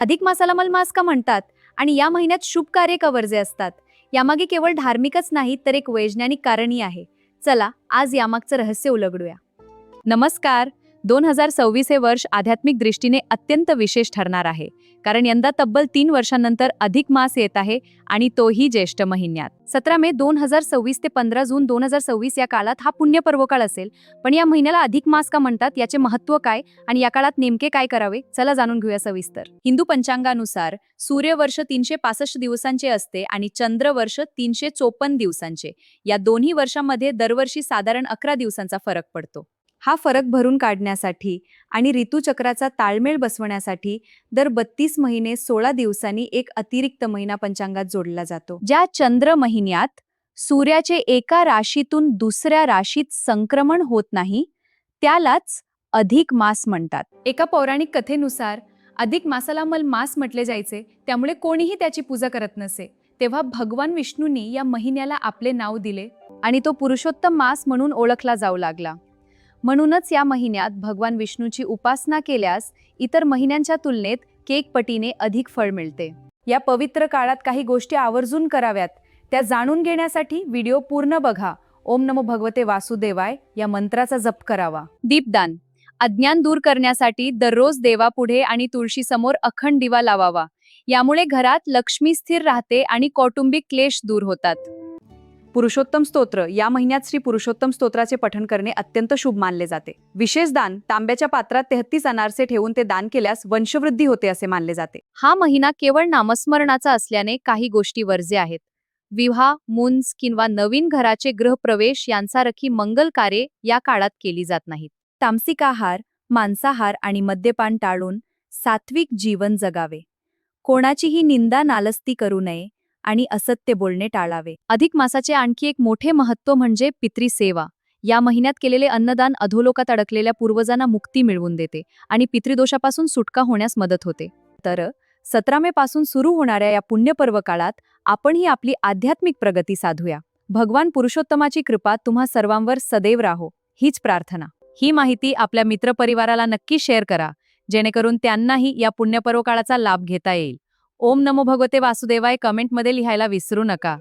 अधिक मासाला मलमास का म्हणतात आणि या महिन्यात शुभ कार्य का वर्जे असतात? यामागे केवळ धार्मिकच नाही तर एक वैज्ञानिक कारणही आहे. चला आज यामागचं रहस्य उलगडूया. नमस्कार. 2026 हे वर्ष आध्यात्मिक दृष्टीने अत्यंत विशेष ठरणार आहे, कारण यंदा तब्बल 3 वर्षांनंतर अधिक मास येत आहे आणि तोही ज्येष्ठ महिन्यात. 17 मे 2026 ते 15 जून 2026 या काळात हा पुण्यपर्व काळ असेल. पण या महिन्याला अधिक मास का म्हणतात, याचे महत्त्व काय आणि या काळात नेमके काय करावे, चला जाणून घेऊया सविस्तर. हिंदू पंचांगानुसार सूर्यवर्ष 365 दिवसांचे असते आणि चंद्रवर्ष 354 दिवसांचे. या दोन्ही वर्षांमध्ये दरवर्षी साधारण 11 दिवसांचा फरक पडतो. हा फरक भरून काढण्यासाठी आणि ऋतुचक्राचा ताळमेळ बसवण्यासाठी दर 32 महिने 16 दिवसांनी एक अतिरिक्त महिना पंचांगात जोडला जातो. ज्या चंद्र महिन्यात सूर्याचे एका राशीतून दुसऱ्या राशीत संक्रमण होत नाही, त्यालाच अधिक मास म्हणतात. एका पौराणिक कथेनुसार अधिक मासाला मलमास म्हटले जायचे, त्यामुळे कोणीही त्याची पूजा करत नसे. तेव्हा भगवान विष्णूंनी या महिन्याला आपले नाव दिले आणि तो पुरुषोत्तम मास म्हणून ओळखला जाऊ लागला. म्हणूनच या महिन्यात भगवान विष्णूची उपासना केल्यास इतर महिन्यांच्या तुलनेत केक पटीने अधिक फळ मिळते. या पवित्र काळात काही गोष्टी आवर्जून कराव्यात, त्या जाणून घेण्यासाठी व्हिडिओ पूर्ण बघा. ओम नमो भगवते वासुदेवाय या मंत्राचा जप करावा. दीपदान. अज्ञान दूर करण्यासाठी दररोज देवापुढे आणि तुळशीसमोर अखंड दिवा लावावा. यामुळे घरात लक्ष्मी स्थिर राहते आणि कौटुंबिक क्लेश दूर होतात. पुरुषोत्तम स्तोत्र. या महिन्यात श्री पुरुषोत्तम स्तोत्राचे पठण करणे अत्यंत शुभ मानले जाते. विशेष दान. तांब्याच्या पात्रात 33 अनारसे ठेवून ते दान केल्यास वंशवृद्धी होते असे मानले जाते. हा महिना केवळ नामस्मरणाचा असल्याने काही गोष्टी वर्ज्य आहेत. विवाह, मुंज किंवा नवीन घराचे गृहप्रवेश यांसारखी मंगल कार्ये या काळात केली जात नाहीत. तामसिक आहार, मांसाहार आणि मद्यपान टाळून सात्विक जीवन जगावे. कोणाचीही निंदा नालस्ती करू नये आणि असत्य बोलणे टाळावे. अधिक मासाचे आणखी एक मोठे महत्त्व म्हणजे पितृसेवा. या महिन्यात केलेले अन्नदान अधोलोकात अडकलेल्या पूर्वजांना मुक्ती मिळवून देते आणि पितृदोषापासून सुटका होण्यास मदत होते. तर 17 मे पासून सुरू होणाऱ्या या पुण्यपर्व काळात आपणही आपली आध्यात्मिक प्रगती साधूया. भगवान पुरुषोत्तमाची कृपा तुम्हा सर्वांवर सदैव राहो, हीच प्रार्थना. ही माहिती आपल्या मित्रपरिवाराला नक्की शेअर करा, जेणेकरून त्यांनाही या पुण्यपर्व काळाचा लाभ घेता येईल. ओम नमो भगवते वासुदेवाय कमेंटमध्ये लिहायला विसरू नका.